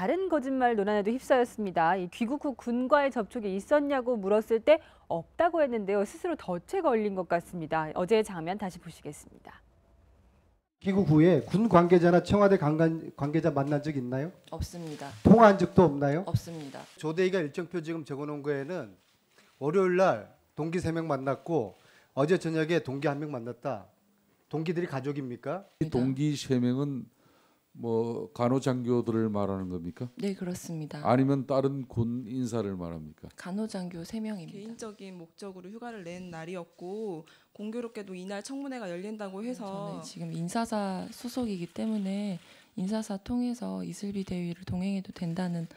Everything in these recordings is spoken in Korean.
다른 거짓말 논란에도 휩싸였습니다. 이 귀국 후 군과의 접촉이 있었냐고 물었을 때 없다고 했는데요. 스스로 덫에 걸린 것 같습니다. 어제의 장면 다시 보시겠습니다. 귀국 후에 군 관계자나 청와대 관계자 만난 적 있나요? 없습니다. 통화한 적도 없나요? 없습니다. 조대희가 일정표 지금 적어놓은 거에는 월요일 날 동기 3명 만났고 어제 저녁에 동기 1명 만났다. 동기들이 가족입니까? 이 동기 3명은 뭐 간호장교들을 말하는 겁니까? 네, 그렇습니다. 아니면 다른 군 인사를 말합니까? 간호장교 3명입니다. 개인적인 목적으로 휴가를 낸 날이었고 공교롭게도 이날 청문회가 열린다고 해서 저는 지금 인사사 소속이기 때문에 인사사 통해서 이슬비 대위를 동행해도 된다는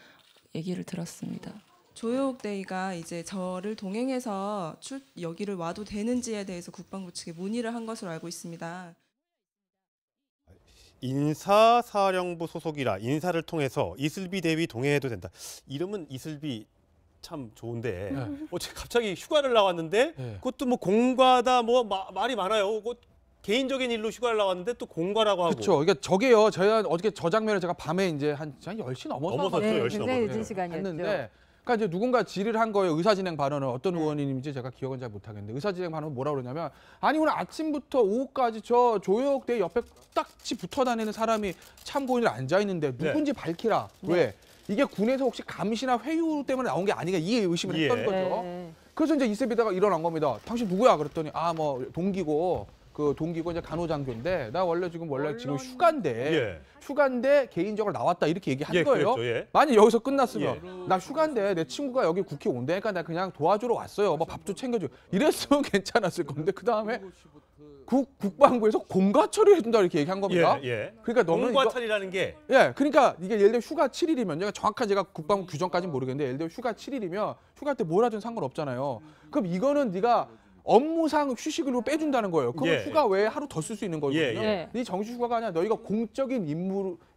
얘기를 들었습니다. 조효옥 대위가 이제 저를 동행해서 여기를 와도 되는지에 대해서 국방부 측에 문의를 한 것으로 알고 있습니다. 인사사령부 소속이라 인사를 통해서 이슬비 대위 동행해도 된다. 이름은 이슬비 참 좋은데 어째 갑자기 휴가를 나왔는데 그것도 뭐 공과다 뭐 말이 많아요. 개인적인 일로 휴가를 나왔는데 또 공과라고 하고. 그렇죠. 그러니까 저게요. 제가 어저께 저 장면을 제가 밤에 이제 한 10시 넘어서 네, 10시 굉장히 넘어서. 늦은 시간이었죠. 했는데 그러니까 이제 누군가 질의를 한 거예요. 의사진행 발언을 어떤 의원님인지 제가 기억은 잘 못하겠는데 의사진행 발언은 뭐라고 그러냐면 아니 오늘 아침부터 오후까지 저 조효옥 대위 옆에 딱지 붙어 다니는 사람이 참고인을 앉아 있는데 누군지 밝히라. 왜? 이게 군에서 혹시 감시나 회유 때문에 나온 게 아니냐 이 의심을 했던 거죠. 네. 그래서 이제 이슬비대가 일어난 겁니다. 당신 누구야? 그랬더니 아 뭐 동기고 그 동기고 이제 간호장교인데 나 원래 지금 휴가인데 휴가인데 개인적으로 나왔다 이렇게 얘기한 거예요. 그랬죠, 만약 여기서 끝났으면 나 휴가인데 내 친구가 여기 국회 온다니까 나 그냥 도와주러 왔어요. 뭐 밥도 챙겨주고 이랬으면 괜찮았을 건데 그 다음에 국방부에서 공가 처리를 해준다 이렇게 얘기한 겁니다. 그러니까 너는 공과 처리라는 게 그러니까 이게 예를 들어 휴가 7일이면 제가 정확한 제가 국방부 규정까지는 모르겠는데 예를 들어 휴가 7일이면 휴가 때 뭘 하든 상관없잖아요. 그럼 이거는 네가 업무상 휴식으로 빼준다는 거예요. 그러면 휴가 외에 하루 더 쓸 수 있는 거거든요. 네 정시 휴가가 아니라 너희가 공적인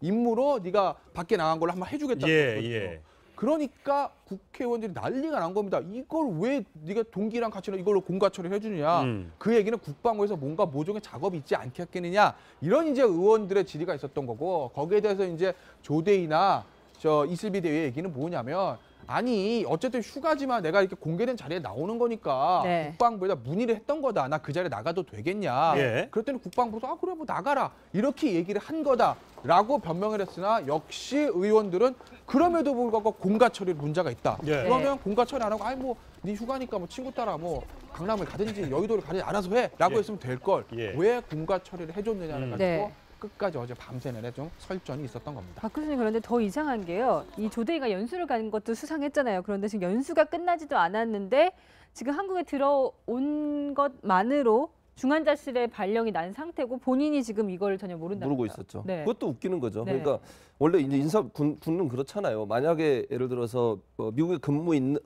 임무로 네가 밖에 나간 걸로 한번 해주겠다는 거죠. 그러니까 국회의원들이 난리가 난 겁니다. 이걸 왜 네가 동기랑 같이 이걸로 공가 처리를 해주느냐. 그 얘기는 국방부에서 뭔가 모종의 작업이 있지 않겠느냐. 이런 이제 의원들의 질의가 있었던 거고 거기에 대해서 이제 조대희나 저 이슬비 대위의 얘기는 뭐냐면 아니 어쨌든 휴가지만 내가 이렇게 공개된 자리에 나오는 거니까 국방부에다 문의를 했던 거다. 나 그 자리에 나가도 되겠냐. 그랬더니 국방부도 아 그래 뭐 나가라. 이렇게 얘기를 한 거다라고 변명을 했으나 역시 의원들은 그럼에도 불구하고 공가 처리에 문제가 있다. 그러면 공가 처리 안 하고 아니 뭐 네 휴가니까 뭐 친구 따라 뭐 강남을 가든지 여의도를 가든지 알아서 해라고 했으면 될 걸. 왜 공가 처리를 해줬느냐를 가지고 끝까지 어제 밤새 내내 좀 설전이 있었던 겁니다. 박 교수님 그런데 더 이상한 게요. 이 조대희가 연수를 간 것도 수상했잖아요. 그런데 지금 연수가 끝나지도 않았는데 지금 한국에 들어온 것만으로 중환자실에 발령이 난 상태고 본인이 지금 이걸 전혀 모른다고 모르고 있었죠. 그것도 웃기는 거죠. 그러니까 원래 이제 군은 그렇잖아요. 만약에 예를 들어서 미국에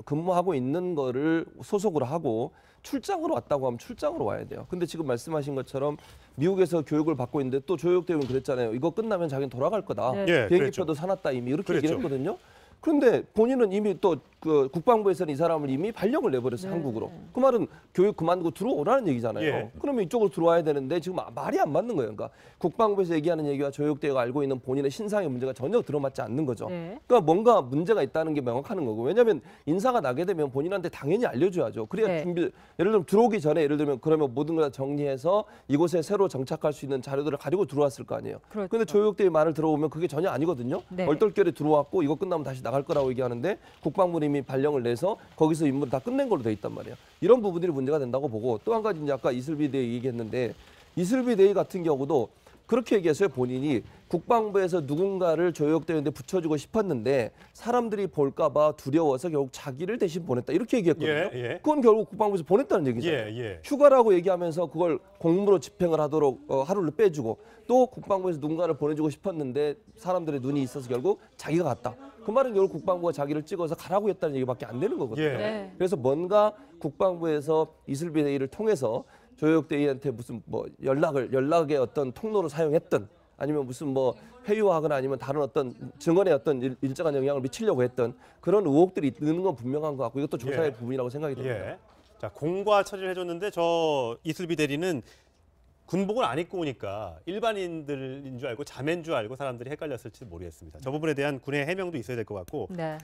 근무하고 있는 거를 소속으로 하고 출장으로 왔다고 하면 출장으로 와야 돼요. 근데 지금 말씀하신 것처럼 미국에서 교육을 받고 있는데 또 조효옥 대위는 그랬잖아요. 이거 끝나면 자기는 돌아갈 거다. 비행기표도 사놨다 이미 이렇게 얘기를 했거든요. 그런데 본인은 이미 또 그 국방부에서는 이 사람을 이미 발령을 내버렸어요. 한국으로. 그 말은 교육 그만두고 들어오라는 얘기잖아요. 그러면 이쪽으로 들어와야 되는데 지금 말이 안 맞는 거예요. 그러니까 국방부에서 얘기하는 얘기와 조효옥 대위가 알고 있는 본인의 신상의 문제가 전혀 들어맞지 않는 거죠. 그러니까 뭔가 문제가 있다는 게 명확한 거고. 왜냐하면 인사가 나게 되면 본인한테 당연히 알려줘야죠. 그래야 준비. 예를 들면 들어오기 전에 예를 들면 그러면 모든 걸 다 정리해서 이곳에 새로 정착할 수 있는 자료들을 가지고 들어왔을 거 아니에요. 그런데 조효옥 대위 말을 들어보면 그게 전혀 아니거든요. 얼떨결에 들어왔고 이거 끝나면 다시 나갈 거라고 얘기하는데 국방부는 이미 발령을 내서 거기서 임무를 다 끝낸 걸로 돼 있단 말이에요. 이런 부분들이 문제가 된다고 보고 또 한 가지 이제 아까 이슬비 대위 얘기했는데 이슬비 대위 같은 경우도 그렇게 얘기했어요. 본인이 국방부에서 누군가를 조효옥 대위한테 붙여주고 싶었는데 사람들이 볼까 봐 두려워서 결국 자기를 대신 보냈다. 이렇게 얘기했거든요. 그건 결국 국방부에서 보냈다는 얘기잖아요. 휴가라고 얘기하면서 그걸 공무로 집행을 하도록 하루를 빼주고 또 국방부에서 누군가를 보내주고 싶었는데 사람들의 눈이 있어서 결국 자기가 갔다. 그 말은 결국 국방부가 자기를 찍어서 가라고 했다는 얘기밖에 안 되는 거거든요. 그래서 뭔가 국방부에서 이슬비 대위를 통해서 조효옥 대위한테 무슨 뭐 연락의 어떤 통로로 사용했던 아니면 무슨 뭐 회유하거나 아니면 다른 어떤 증언에 어떤 일정한 영향을 미치려고 했던 그런 의혹들이 있는 건 분명한 것 같고 이것도 조사의 부분이라고 생각이 됩니다. 자, 공과 처리를 해줬는데 저 이슬비 대리는 군복을 안 입고 오니까 일반인들인 줄 알고 자매인 줄 알고 사람들이 헷갈렸을지 모르겠습니다. 저 부분에 대한 군의 해명도 있어야 될 것 같고 네.